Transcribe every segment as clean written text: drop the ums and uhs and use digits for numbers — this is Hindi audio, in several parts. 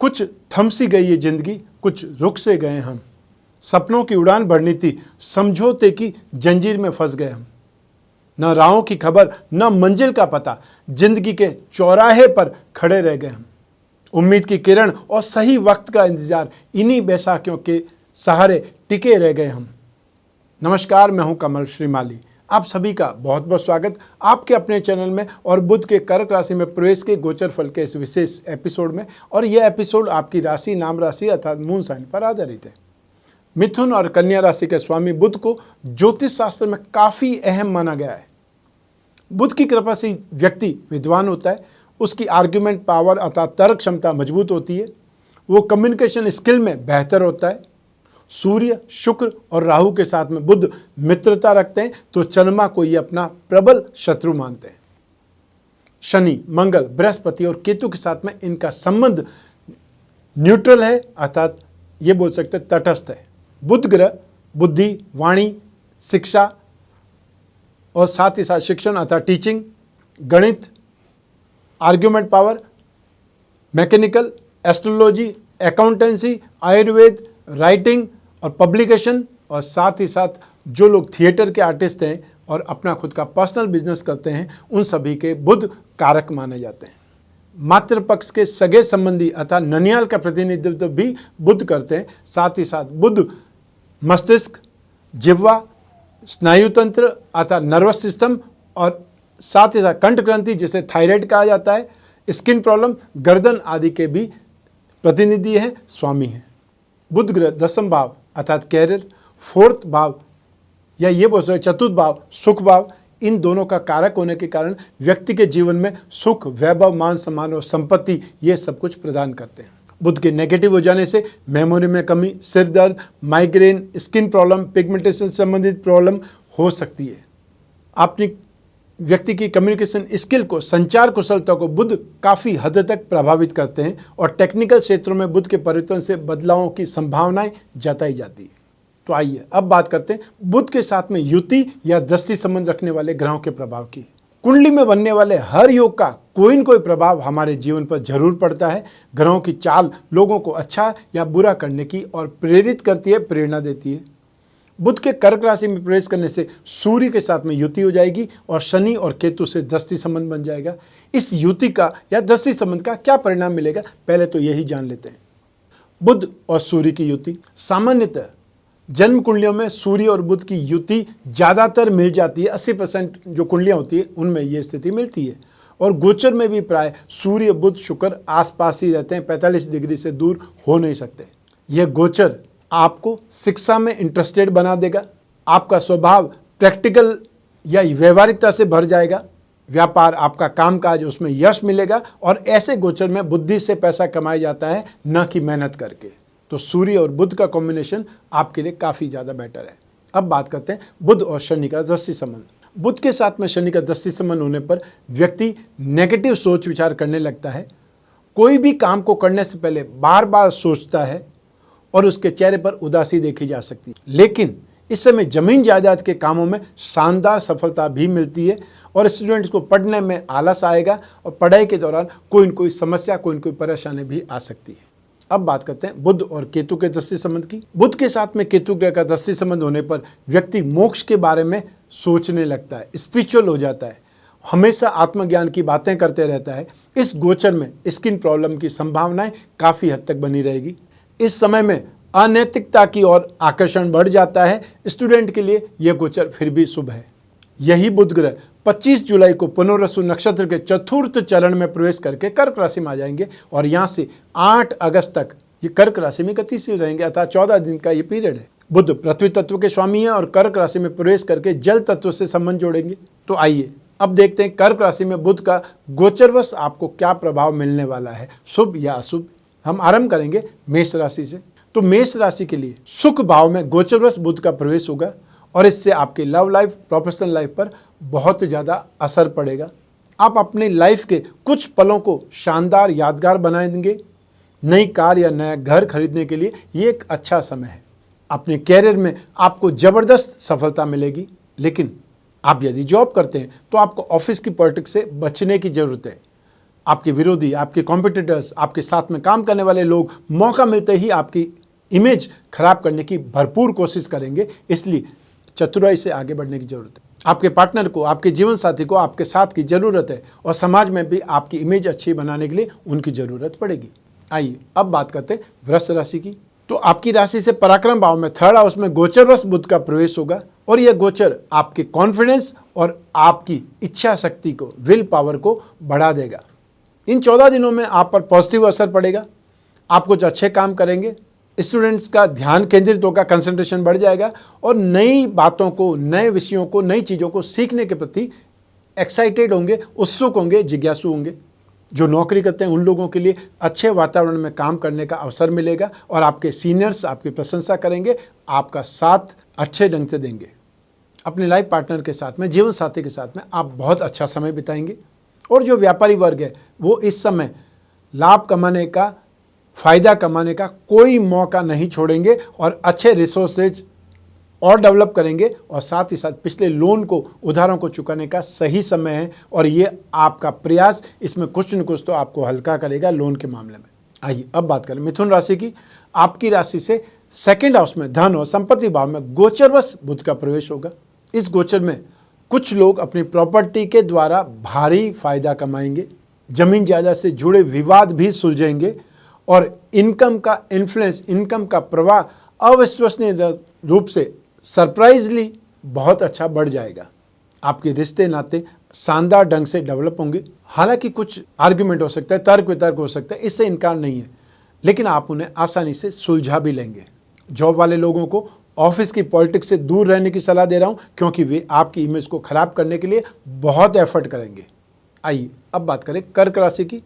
कुछ थम सी गई ये जिंदगी, कुछ रुक से गए हम। सपनों की उड़ान भरनी थी, समझौते की जंजीर में फंस गए हम। न राहों की खबर, न मंजिल का पता, जिंदगी के चौराहे पर खड़े रह गए हम। उम्मीद की किरण और सही वक्त का इंतजार, इन्हीं बैसाखियों के सहारे टिके रह गए हम। नमस्कार, मैं हूं कमल श्रीमाली। आप सभी का बहुत बहुत स्वागत आपके अपने चैनल में और बुध के कर्क राशि में प्रवेश के गोचर फल के इस विशेष एपिसोड में। और यह एपिसोड आपकी राशि, नाम राशि अर्थात मून साइन पर आधारित है। मिथुन और कन्या राशि के स्वामी बुध को ज्योतिष शास्त्र में काफ़ी अहम माना गया है। बुध की कृपा से व्यक्ति विद्वान होता है, उसकी आर्ग्यूमेंट पावर अर्थात तर्क क्षमता मजबूत होती है, वो कम्युनिकेशन स्किल में बेहतर होता है। सूर्य, शुक्र और राहु के साथ में बुध मित्रता रखते हैं तो चंद्रमा को ये अपना प्रबल शत्रु मानते हैं। शनि, मंगल, बृहस्पति और केतु के साथ में इनका संबंध न्यूट्रल है अर्थात ये बोल सकते हैं तटस्थ है। बुध ग्रह बुद्धि, वाणी, शिक्षा और साथ ही साथ शिक्षण अर्थात टीचिंग, गणित, argument power, mechanical, astrology, accountancy, Ayurveda, writing और पब्लिकेशन, और साथ ही साथ जो लोग थिएटर के आर्टिस्ट हैं और अपना खुद का पर्सनल बिजनेस करते हैं, उन सभी के बुध कारक माने जाते हैं। मातृपक्ष के सगे संबंधी अर्थात ननियाल का प्रतिनिधित्व भी बुध करते हैं। साथ ही साथ बुध मस्तिष्क, जिह्वा, स्नायु तंत्र अर्थात नर्वस सिस्टम और साथ ही साथ कंठ ग्रंथि जिसे थायराइड कहा जाता है, स्किन प्रॉब्लम, गर्दन आदि के भी प्रतिनिधि हैं, स्वामी हैं। बुध ग्रह दसम भाव अर्थात कैरियर, फोर्थ भाव या ये बोल सकते चतुर्थ भाव सुख भाव, इन दोनों का कारक होने के कारण व्यक्ति के जीवन में सुख, वैभव, मान सम्मान और संपत्ति ये सब कुछ प्रदान करते हैं। बुध के नेगेटिव हो जाने से मेमोरी में कमी, सिर दर्द, माइग्रेन, स्किन प्रॉब्लम, पिगमेंटेशन से संबंधित प्रॉब्लम हो सकती है। अपनी व्यक्ति की कम्युनिकेशन स्किल को, संचार कुशलता को बुध काफ़ी हद तक प्रभावित करते हैं और टेक्निकल क्षेत्रों में बुध के परिवर्तन से बदलावों की संभावनाएं जताई जाती है। तो आइए अब बात करते हैं बुध के साथ में युति या दृष्टि संबंध रखने वाले ग्रहों के प्रभाव की। कुंडली में बनने वाले हर योग का कोई न कोई प्रभाव हमारे जीवन पर जरूर पड़ता है। ग्रहों की चाल लोगों को अच्छा या बुरा करने की और प्रेरित करती है, प्रेरणा देती है। बुध के कर्क राशि में प्रवेश करने से सूर्य के साथ में युति हो जाएगी और शनि और केतु से दृष्टि संबंध बन जाएगा। इस युति का या दृष्टि संबंध का क्या परिणाम मिलेगा, पहले तो यही जान लेते हैं। बुध और सूर्य की युति, सामान्यतः जन्म कुंडलियों में सूर्य और बुध की युति ज़्यादातर मिल जाती है। 80% जो कुंडलियाँ होती है उनमें ये स्थिति मिलती है। और गोचर में भी प्राय सूर्य, बुध, शुक्र आसपास ही रहते हैं, 45 डिग्री से दूर हो नहीं सकते। यह गोचर आपको शिक्षा में इंटरेस्टेड बना देगा, आपका स्वभाव प्रैक्टिकल या व्यवहारिकता से भर जाएगा, व्यापार, आपका कामकाज, उसमें यश मिलेगा। और ऐसे गोचर में बुद्धि से पैसा कमाया जाता है, न कि मेहनत करके। तो सूर्य और बुध का कॉम्बिनेशन आपके लिए काफ़ी ज़्यादा बेटर है। अब बात करते हैं बुध और शनि का दृष्टि संबंध। बुध के साथ में शनि का दृष्टि संबंध होने पर व्यक्ति नेगेटिव सोच विचार करने लगता है, कोई भी काम को करने से पहले बार बार सोचता है और उसके चेहरे पर उदासी देखी जा सकती है। लेकिन इस समय जमीन जायदाद के कामों में शानदार सफलता भी मिलती है और स्टूडेंट्स को पढ़ने में आलस आएगा और पढ़ाई के दौरान कोई न कोई समस्या, कोई न कोई परेशानी भी आ सकती है। अब बात करते हैं बुध और केतु के दृष्टि संबंध की। बुध के साथ में केतु ग्रह का दृष्टि संबंध होने पर व्यक्ति मोक्ष के बारे में सोचने लगता है, स्पिरिचुअल हो जाता है, हमेशा आत्मज्ञान की बातें करते रहता है। इस गोचर में स्किन प्रॉब्लम की संभावनाएं काफ़ी हद तक बनी रहेगी। इस समय में अनैतिकता की ओर आकर्षण बढ़ जाता है। स्टूडेंट के लिए यह गोचर फिर भी शुभ है। यही बुध ग्रह 25 जुलाई को पुनर्वसु नक्षत्र के चतुर्थ चरण में प्रवेश करके कर्क राशि में आ जाएंगे और यहाँ से 8 अगस्त तक ये कर्क राशि में गतिशील रहेंगे अर्थात 14 दिन का ये पीरियड है। बुध पृथ्वी तत्व के स्वामी हैं और कर्क राशि में प्रवेश करके जल तत्व से संबंध जोड़ेंगे। तो आइए अब देखते हैं कर्क राशि में बुध का गोचरवश आपको क्या प्रभाव मिलने वाला है, शुभ या अशुभ। हम आरंभ करेंगे मेष राशि से। तो मेष राशि के लिए सुख भाव में गोचरवश बुध का प्रवेश होगा और इससे आपके लव लाइफ, प्रोफेशनल लाइफ पर बहुत ज़्यादा असर पड़ेगा। आप अपनी लाइफ के कुछ पलों को शानदार, यादगार बनाएंगे। नई कार या नया घर खरीदने के लिए ये एक अच्छा समय है। अपने कैरियर में आपको ज़बरदस्त सफलता मिलेगी। लेकिन आप यदि जॉब करते हैं तो आपको ऑफिस की पॉलिटिक्स से बचने की ज़रूरत है। आपके विरोधी, आपके कॉम्पिटिटर्स, आपके साथ में काम करने वाले लोग मौका मिलते ही आपकी इमेज खराब करने की भरपूर कोशिश करेंगे। इसलिए चतुराई से आगे बढ़ने की जरूरत है। आपके पार्टनर को, आपके जीवन साथी को आपके साथ की जरूरत है और समाज में भी आपकी इमेज अच्छी बनाने के लिए उनकी जरूरत पड़ेगी। आइए अब बात करते हैं वृष राशि की। तो आपकी राशि से पराक्रम भाव में 3rd हाउस में गोचरवश बुध का प्रवेश होगा और यह गोचर आपके कॉन्फिडेंस और आपकी इच्छा शक्ति को, विल पावर को बढ़ा देगा। इन 14 दिनों में आप पर पॉजिटिव असर पड़ेगा। आप कुछ अच्छे काम करेंगे, स्टूडेंट्स का ध्यान केंद्रित होगा, कंसंट्रेशन बढ़ जाएगा और नई बातों को, नए विषयों को, नई चीज़ों को सीखने के प्रति एक्साइटेड होंगे, उत्सुक होंगे, जिज्ञासु होंगे। जो नौकरी करते हैं उन लोगों के लिए अच्छे वातावरण में काम करने का अवसर मिलेगा और आपके सीनियर्स आपकी प्रशंसा करेंगे, आपका साथ अच्छे ढंग से देंगे। अपने लाइफ पार्टनर के साथ में, जीवन साथी के साथ में आप बहुत अच्छा समय बिताएंगे। और जो व्यापारी वर्ग है वो इस समय लाभ कमाने का, फायदा कमाने का कोई मौका नहीं छोड़ेंगे और अच्छे रिसोर्सेज और डेवलप करेंगे और साथ ही साथ पिछले लोन को, उधारों को चुकाने का सही समय है और ये आपका प्रयास इसमें कुछ न कुछ तो आपको हल्का करेगा लोन के मामले में। आइए अब बात करें मिथुन राशि की। आपकी राशि से 2nd हाउस में धन और संपत्ति भाव में गोचरवश बुध का प्रवेश होगा। इस गोचर में कुछ लोग अपनी प्रॉपर्टी के द्वारा भारी फायदा कमाएंगे, जमीन जायदाद से जुड़े विवाद भी सुलझेंगे और इनकम का इन्फ्लुएंस, इनकम का प्रवाह अविश्वसनीय रूप से सरप्राइजली बहुत अच्छा बढ़ जाएगा। आपके रिश्ते नाते शानदार ढंग से डेवलप होंगे। हालांकि कुछ आर्ग्यूमेंट हो सकता है, तर्क वितर्क हो सकता है, इससे इनकार नहीं है, लेकिन आप उन्हें आसानी से सुलझा भी लेंगे। जॉब वाले लोगों को ऑफिस की पॉलिटिक्स से दूर रहने की सलाह दे रहा हूं क्योंकि वे आपकी इमेज को खराब करने के लिए बहुत एफर्ट करेंगे। आइए अब बात करें कर्क राशि की।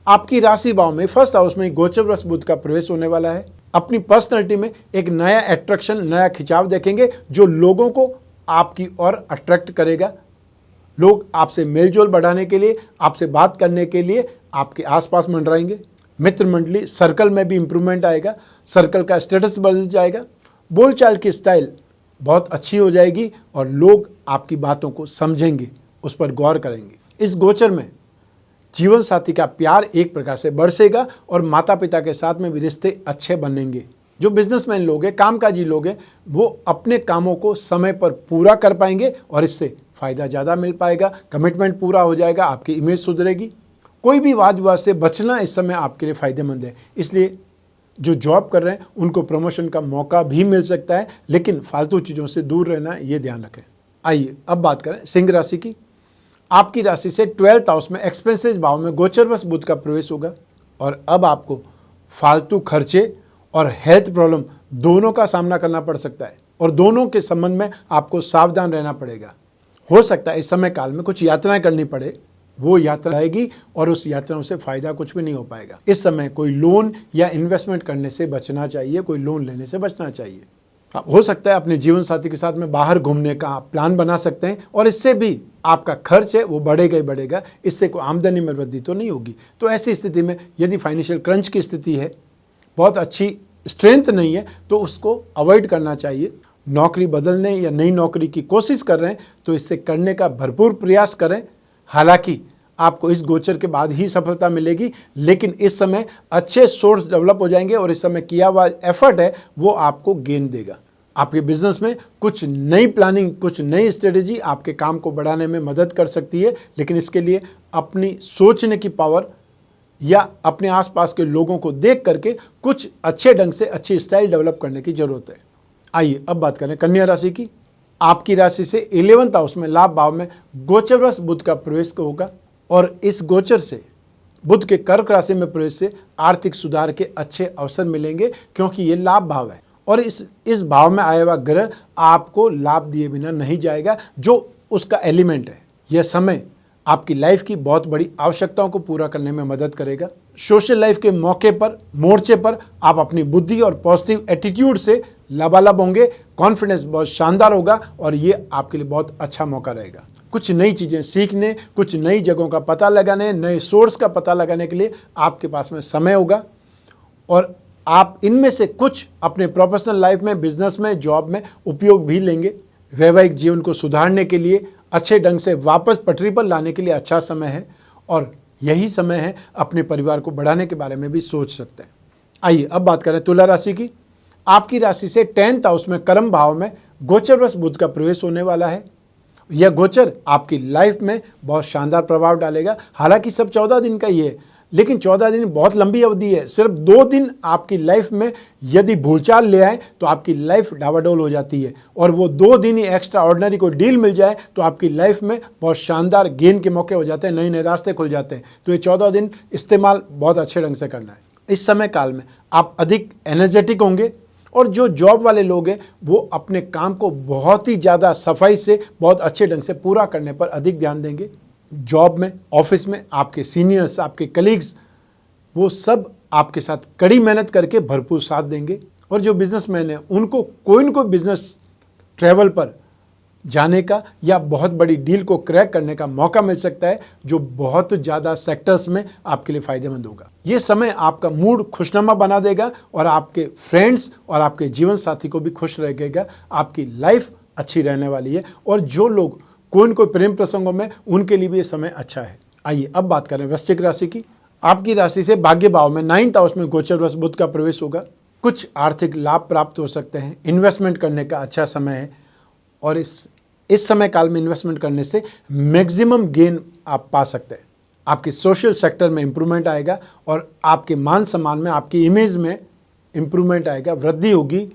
आपकी राशि भाव में 1st हाउस में गोचरवश बुध का प्रवेश होने वाला है। अपनी पर्सनैलिटी में एक नया अट्रैक्शन, नया खिंचाव देखेंगे जो लोगों को आपकी ओर अट्रैक्ट करेगा। लोग आपसे मेलजोल बढ़ाने के लिए, आपसे बात करने के लिए आपके आसपास मंडराएंगे। मित्र मंडली सर्कल में भी इंप्रूवमेंट आएगा, सर्कल का स्टेटस बढ़ जाएगा, बोलचाल की स्टाइल बहुत अच्छी हो जाएगी और लोग आपकी बातों को समझेंगे, उस पर गौर करेंगे। इस गोचर में जीवन साथी का प्यार एक प्रकार से बरसेगा और माता पिता के साथ में भी रिश्ते अच्छे बनेंगे। जो बिजनेसमैन लोग हैं, कामकाजी लोग हैं, वो अपने कामों को समय पर पूरा कर पाएंगे और इससे फ़ायदा ज़्यादा मिल पाएगा, कमिटमेंट पूरा हो जाएगा, आपकी इमेज सुधरेगी। कोई भी वाद विवाद से बचना इस समय आपके लिए फ़ायदेमंद है। इसलिए जो जॉब कर रहे हैं उनको प्रमोशन का मौका भी मिल सकता है, लेकिन फालतू चीज़ों से दूर रहना, ये ध्यान रखें। आइए अब बात करें सिंह राशि की। आपकी राशि से 12th हाउस में एक्सपेंसेस भाव में गोचरवश बुध का प्रवेश होगा और अब आपको फालतू खर्चे और हेल्थ प्रॉब्लम दोनों का सामना करना पड़ सकता है और दोनों के संबंध में आपको सावधान रहना पड़ेगा। हो सकता है इस समय काल में कुछ यात्राएं करनी पड़े, वो यात्रा आएगी और उस यात्राओं से फ़ायदा कुछ भी नहीं हो पाएगा। इस समय कोई लोन या इन्वेस्टमेंट करने से बचना चाहिए, कोई लोन लेने से बचना चाहिए। हो सकता है अपने जीवन साथी के साथ में बाहर घूमने का आप प्लान बना सकते हैं और इससे भी आपका खर्च है वो बढ़ेगा ही बढ़ेगा, इससे कोई आमदनी में वृद्धि तो नहीं होगी। तो ऐसी स्थिति में यदि फाइनेंशियल क्रंच की स्थिति है, बहुत अच्छी स्ट्रेंथ नहीं है, तो उसको अवॉइड करना चाहिए। नौकरी बदलने या नई नौकरी की कोशिश कर रहे हैं तो इससे करने का भरपूर प्रयास करें। हालांकि आपको इस गोचर के बाद ही सफलता मिलेगी, लेकिन इस समय अच्छे सोर्स डेवलप हो जाएंगे और इस समय किया हुआ एफर्ट है वो आपको गेन देगा। आपके बिजनेस में कुछ नई प्लानिंग, कुछ नई स्ट्रेटेजी आपके काम को बढ़ाने में मदद कर सकती है, लेकिन इसके लिए अपनी सोचने की पावर या अपने आसपास के लोगों को देख करके कुछ अच्छे ढंग से अच्छी स्टाइल डेवलप करने की जरूरत है। आइए अब बात करें कन्या राशि की। आपकी राशि से 11th हाउस में लाभ भाव में गोचरवश बुध का प्रवेश होगा और इस गोचर से, बुध के कर्क राशि में प्रवेश से आर्थिक सुधार के अच्छे अवसर मिलेंगे क्योंकि ये लाभ भाव है और इस भाव में आया हुआ ग्रह आपको लाभ दिए बिना नहीं जाएगा, जो उसका एलिमेंट है। यह समय आपकी लाइफ की बहुत बड़ी आवश्यकताओं को पूरा करने में मदद करेगा। सोशल लाइफ के मौके पर, मोर्चे पर आप अपनी बुद्धि और पॉजिटिव एटीट्यूड से लबालब होंगे, कॉन्फिडेंस बहुत शानदार होगा और ये आपके लिए बहुत अच्छा मौका रहेगा। कुछ नई चीज़ें सीखने, कुछ नई जगहों का पता लगाने, नए सोर्स का पता लगाने के लिए आपके पास में समय होगा और आप इनमें से कुछ अपने प्रोफेशनल लाइफ में, बिजनेस में, जॉब में उपयोग भी लेंगे। वैवाहिक जीवन को सुधारने के लिए, अच्छे ढंग से वापस पटरी पर लाने के लिए अच्छा समय है और यही समय है अपने परिवार को बढ़ाने के बारे में भी सोच सकते हैं। आइए अब बात करें तुला राशि की। आपकी राशि से 10th हाउस में कर्म भाव में गोचरवश बुध का प्रवेश होने वाला है। यह गोचर आपकी लाइफ में बहुत शानदार प्रभाव डालेगा। हालांकि सब 14 दिन का ही है, लेकिन 14 दिन बहुत लंबी अवधि है। सिर्फ 2 दिन आपकी लाइफ में यदि भूचाल ले आए तो आपकी लाइफ डावाडोल हो जाती है, और वो 2 दिन ही एक्स्ट्रा ऑर्डिनरी कोई डील मिल जाए तो आपकी लाइफ में बहुत शानदार गेन के मौके हो जाते हैं, नए नए रास्ते खुल जाते हैं। तो ये 14 दिन इस्तेमाल बहुत अच्छे ढंग से करना है। इस समय काल में आप अधिक एनर्जेटिक होंगे, और जो जॉब वाले लोग हैं वो अपने काम को बहुत ही ज़्यादा सफाई से बहुत अच्छे ढंग से पूरा करने पर अधिक ध्यान देंगे। जॉब में, ऑफिस में आपके सीनियर्स, आपके कलीग्स, वो सब आपके साथ कड़ी मेहनत करके भरपूर साथ देंगे। और जो बिजनेसमैन हैं उनको कोई न कोई बिजनेस ट्रैवल पर जाने का या बहुत बड़ी डील को क्रैक करने का मौका मिल सकता है, जो बहुत ज़्यादा सेक्टर्स में आपके लिए फ़ायदेमंद होगा। ये समय आपका मूड खुशनुमा बना देगा और आपके फ्रेंड्स और आपके जीवन साथी को भी खुश रखेगा। आपकी लाइफ अच्छी रहने वाली है, और जो लोग कोई न कोई प्रेम प्रसंगों में, उनके लिए भी ये समय अच्छा है। आइए अब बात करें वृश्चिक राशि की। आपकी राशि से भाग्य भाव में 9th हाउस में गोचरवश बुध का प्रवेश होगा। कुछ आर्थिक लाभ प्राप्त हो सकते हैं। इन्वेस्टमेंट करने का अच्छा समय है, और इस समय काल में इन्वेस्टमेंट करने से मैक्सिमम गेन आप पा सकते हैं। आपके सोशल सेक्टर में इम्प्रूवमेंट आएगा, और आपके मान सम्मान में, आपकी इमेज में इम्प्रूवमेंट आएगा, वृद्धि होगी,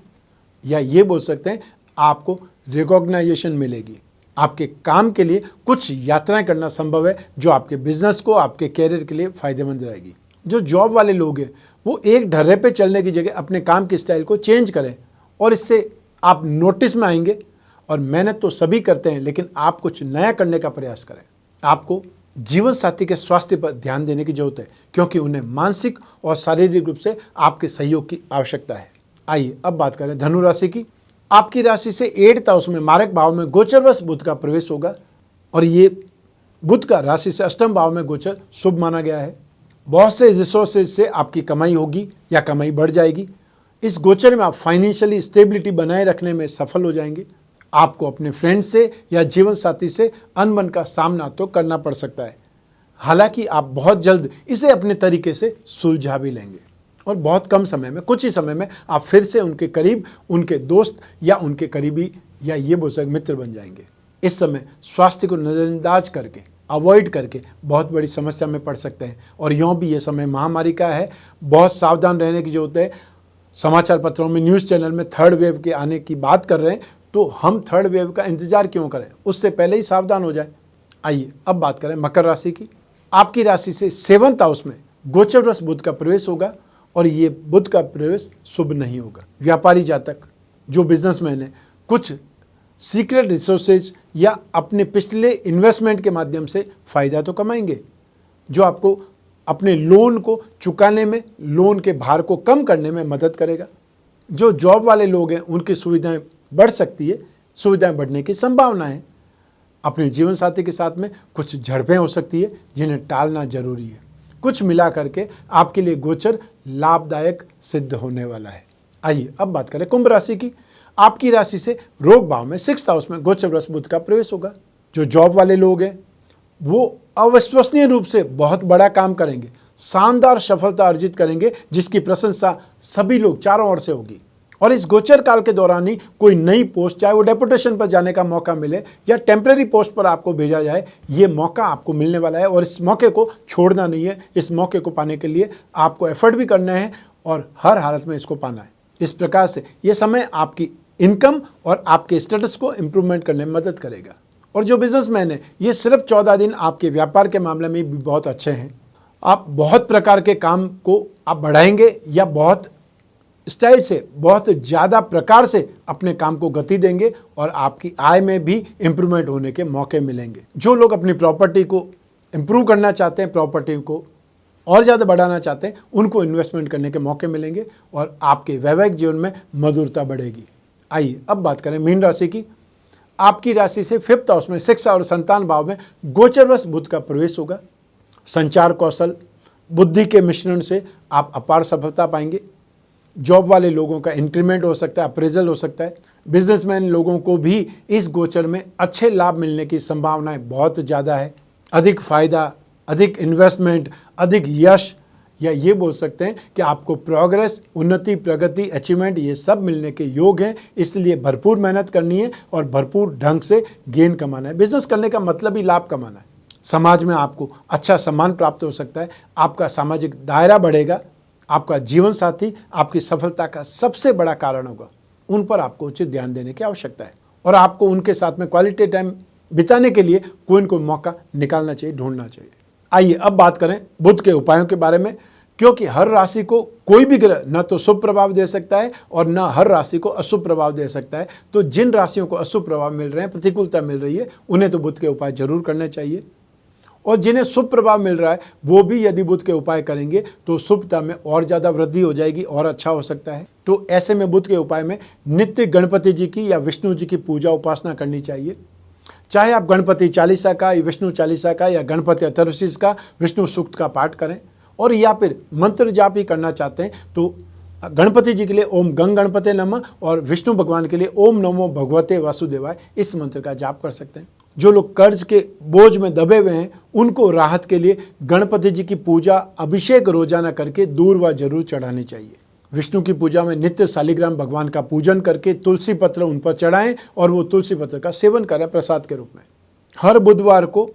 या ये बोल सकते हैं आपको रिकॉग्नाइजेशन मिलेगी। आपके काम के लिए कुछ यात्राएं करना संभव है, जो आपके बिजनेस को, आपके कैरियर के लिए फ़ायदेमंद रहेगी। जो जॉब वाले लोग हैं वो एक ढर्रे पे चलने की जगह अपने काम के स्टाइल को चेंज करें, और इससे आप नोटिस में आएंगे। और मेहनत तो सभी करते हैं, लेकिन आप कुछ नया करने का प्रयास करें। आपको जीवन साथी के स्वास्थ्य पर ध्यान देने की जरूरत है, क्योंकि उन्हें मानसिक और शारीरिक रूप से आपके सहयोग की आवश्यकता है। आइए अब बात करें धनु राशि की। आपकी राशि से 8th हाउस में मारक भाव में गोचरवश बुध का प्रवेश होगा, और ये बुध का राशि से 8th भाव में गोचर शुभ माना गया है। बहुत से रिसोर्सेज से आपकी कमाई होगी या कमाई बढ़ जाएगी। इस गोचर में आप फाइनेंशियली स्टेबिलिटी बनाए रखने में सफल हो जाएंगे। आपको अपने फ्रेंड से या जीवन साथी से अनबन का सामना तो करना पड़ सकता है, हालांकि आप बहुत जल्द इसे अपने तरीके से सुलझा भी लेंगे, और बहुत कम समय में, कुछ ही समय में आप फिर से उनके करीब, उनके दोस्त या उनके करीबी या ये बोल सकते मित्र बन जाएंगे। इस समय स्वास्थ्य को नज़रअंदाज करके, अवॉइड करके बहुत बड़ी समस्या में पड़ सकते हैं, और यूँ भी ये समय महामारी का है, बहुत सावधान रहने की जरूरत है। समाचार पत्रों में, न्यूज़ चैनल में 3rd वेव के आने की बात कर रहे हैं, तो हम 3rd वेव का इंतजार क्यों करें, उससे पहले ही सावधान हो जाए। आइए अब बात करें मकर राशि की। आपकी राशि से 7th हाउस में गोचरवश बुध का प्रवेश होगा, और ये बुध का प्रवेश शुभ नहीं होगा। व्यापारी जातक, जो बिजनेसमैन है, कुछ सीक्रेट रिसोर्सेज या अपने पिछले इन्वेस्टमेंट के माध्यम से फ़ायदा तो कमाएंगे, जो आपको अपने लोन को चुकाने में, लोन के भार को कम करने में मदद करेगा। जो जॉब वाले लोग हैं उनकी सुविधाएं बढ़ सकती है, सुविधाएं बढ़ने की संभावना है। अपने जीवन साथी के साथ में कुछ झड़पें हो सकती है, जिन्हें टालना जरूरी है। कुछ मिला करके आपके लिए गोचर लाभदायक सिद्ध होने वाला है। आइए अब बात करें कुंभ राशि की। आपकी राशि से रोग भाव में 6th हाउस में गोचरवश बुध का प्रवेश होगा। जो जॉब वाले लोग हैं वो अविश्वसनीय रूप से बहुत बड़ा काम करेंगे, शानदार सफलता अर्जित करेंगे, जिसकी प्रशंसा सभी लोग चारों ओर से होगी। और इस गोचर काल के दौरान ही कोई नई पोस्ट, चाहे वो डेपुटेशन पर जाने का मौका मिले या टेम्परेरी पोस्ट पर आपको भेजा जाए, ये मौका आपको मिलने वाला है, और इस मौके को छोड़ना नहीं है। इस मौके को पाने के लिए आपको एफर्ट भी करना है, और हर हालत में इसको पाना है। इस प्रकार से ये समय आपकी इनकम और आपके स्टेटस को इम्प्रूवमेंट करने में मदद करेगा। और जो बिजनेसमैन है, ये सिर्फ 14 दिन आपके व्यापार के मामले में भी बहुत अच्छे हैं। आप बहुत प्रकार के काम को आप बढ़ाएंगे, या बहुत स्टाइल से, बहुत ज़्यादा प्रकार से अपने काम को गति देंगे, और आपकी आय में भी इम्प्रूवमेंट होने के मौके मिलेंगे। जो लोग अपनी प्रॉपर्टी को इम्प्रूव करना चाहते हैं, प्रॉपर्टी को और ज़्यादा बढ़ाना चाहते हैं, उनको इन्वेस्टमेंट करने के मौके मिलेंगे, और आपके वैवाहिक जीवन में मधुरता बढ़ेगी। आइए अब बात करें मीन राशि की। आपकी राशि से 5th हाउस में 6 और संतान भाव में गोचरवश बुध का प्रवेश होगा। संचार कौशल, बुद्धि के मिश्रण से आप अपार सफलता पाएंगे। जॉब वाले लोगों का इंक्रीमेंट हो सकता है, अप्रेजल हो सकता है। बिजनेसमैन लोगों को भी इस गोचर में अच्छे लाभ मिलने की संभावनाएं बहुत ज़्यादा है। अधिक फायदा, अधिक इन्वेस्टमेंट, अधिक यश, या ये बोल सकते हैं कि आपको प्रोग्रेस, उन्नति, प्रगति, अचीवमेंट ये सब मिलने के योग हैं। इसलिए भरपूर मेहनत करनी है और भरपूर ढंग से गेन कमाना है। बिजनेस करने का मतलब ही लाभ कमाना है। समाज में आपको अच्छा सम्मान प्राप्त हो सकता है, आपका सामाजिक दायरा बढ़ेगा, आपका जीवन साथी आपकी सफलता का सबसे बड़ा कारण होगा। उन पर आपको उचित ध्यान देने की आवश्यकता है और आपको उनके साथ में क्वालिटी टाइम बिताने के लिए कोई न कोई मौका निकालना चाहिए, ढूंढना चाहिए। आइए अब बात करें बुध के उपायों के बारे में, क्योंकि हर राशि को कोई भी ग्रह न तो शुभ प्रभाव दे सकता है और न हर राशि को अशुभ प्रभाव दे सकता है। तो जिन राशियों को अशुभ प्रभाव मिल रहे हैं, प्रतिकूलता मिल रही है, उन्हें तो बुध के उपाय जरूर करने चाहिए। और जिन्हें शुभ प्रभाव मिल रहा है वो भी यदि बुध के उपाय करेंगे तो शुभता में और ज़्यादा वृद्धि हो जाएगी और अच्छा हो सकता है। तो ऐसे में बुध के उपाय में नित्य गणपति जी की या विष्णु जी की पूजा उपासना करनी चाहिए। चाहे आप गणपति चालीसा का, विष्णु चालीसा का या गणपति अथर्वशीष का, विष्णु सूक्त का पाठ करें, और या फिर मंत्र जाप ही करना चाहते हैं तो गणपति जी के लिए ओम गंग गणपते नमः और विष्णु भगवान के लिए ओम नमो भगवते वासुदेवाय इस मंत्र का जाप कर सकते हैं। जो लोग कर्ज के बोझ में दबे हुए हैं उनको राहत के लिए गणपति जी की पूजा, अभिषेक रोजाना करके दूर्वा जरूर चढ़ानी चाहिए। विष्णु की पूजा में नित्य शालिग्राम भगवान का पूजन करके तुलसी पत्र उन पर चढ़ाएं और वो तुलसी पत्र का सेवन करें प्रसाद के रूप में। हर बुधवार को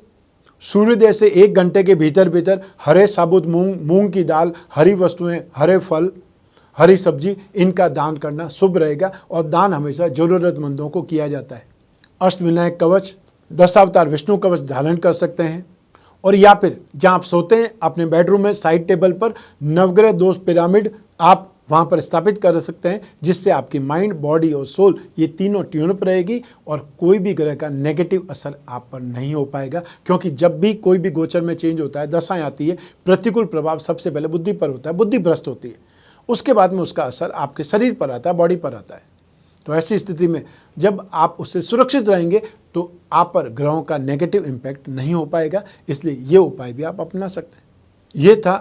सूर्योदय से 1 घंटे के भीतर भीतर हरे साबुत मूंग की दाल, हरी वस्तुएं, हरे फल, हरी सब्जी, इनका दान करना शुभ रहेगा और दान हमेशा जरूरतमंदों को किया जाता है। अष्टविनायक कवच, 10 अवतार विष्णु कवच धारण कर सकते हैं। और या फिर जहाँ आप सोते हैं अपने बेडरूम में साइड टेबल पर नवग्रह दोष पिरामिड आप वहाँ पर स्थापित कर सकते हैं, जिससे आपकी माइंड, बॉडी और सोल ये तीनों ट्यूनअप रहेगी और कोई भी ग्रह का नेगेटिव असर आप पर नहीं हो पाएगा। क्योंकि जब भी कोई भी गोचर में चेंज होता है, दशाएं आती है, प्रतिकूल प्रभाव सबसे पहले बुद्धि पर होता है, बुद्धि भ्रष्ट होती है, उसके बाद में उसका असर आपके शरीर पर आता है, बॉडी पर आता है। तो ऐसी स्थिति में जब आप उससे सुरक्षित रहेंगे तो आप पर ग्रहों का नेगेटिव इम्पैक्ट नहीं हो पाएगा। इसलिए ये उपाय भी आप अपना सकते हैं। ये था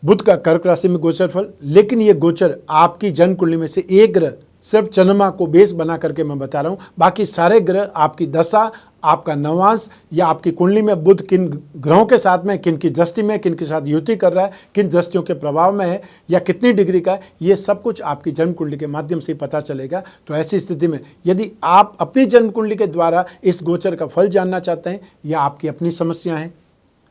बुध का कर्क राशि में गोचर फल। लेकिन ये गोचर आपकी जन्म कुंडली में से एक ग्रह सिर्फ चंद्रमा को बेस बना करके मैं बता रहा हूँ, बाकी सारे ग्रह आपकी दशा, आपका नवांश या आपकी कुंडली में बुध किन ग्रहों के साथ में, किन की दृष्टि में, किन के साथ युति कर रहा है, किन दृष्टियों के प्रभाव में है या कितनी डिग्री का है, ये सब कुछ आपकी जन्म कुंडली के माध्यम से ही पता चलेगा। तो ऐसी स्थिति में यदि आप अपनी जन्म कुंडली के द्वारा इस गोचर का फल जानना चाहते हैं या आपकी अपनी समस्या है,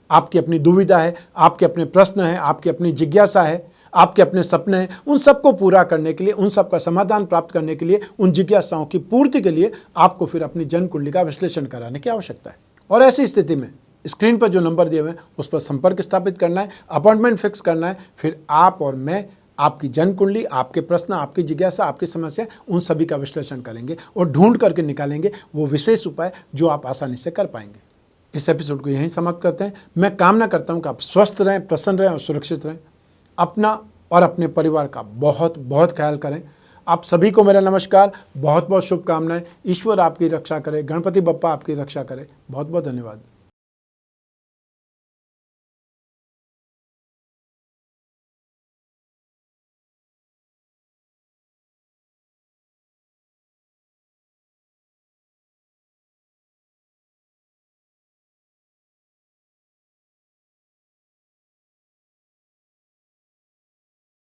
आपकी अपनी दुविधा है, आपके अपने प्रश्न हैं, आपकी अपनी जिज्ञासा है, आपके अपने सपने हैं, उन सबको पूरा करने के लिए, उन सब का समाधान प्राप्त करने के लिए, उन जिज्ञासाओं की पूर्ति के लिए आपको फिर अपनी जन्म कुंडली का विश्लेषण कराने की आवश्यकता है। और ऐसी स्थिति में स्क्रीन पर जो नंबर दिए हुए हैं उस पर संपर्क स्थापित करना है, अपॉइंटमेंट फिक्स करना है। फिर आप और मैं आपकी जन्म कुंडली, आपके प्रश्न, आपकी जिज्ञासा, आपकी समस्या, उन सभी का विश्लेषण करेंगे और ढूंढ करके निकालेंगे वो विशेष उपाय जो आप आसानी से कर पाएंगे। इस एपिसोड को यहीं समाप्त करते हैं। मैं कामना करता हूं कि आप स्वस्थ रहें, प्रसन्न रहें और सुरक्षित रहें। अपना और अपने परिवार का बहुत बहुत ख्याल करें। आप सभी को मेरा नमस्कार, बहुत बहुत शुभकामनाएं। ईश्वर आपकी रक्षा करे, गणपति बप्पा आपकी रक्षा करे। बहुत बहुत धन्यवाद।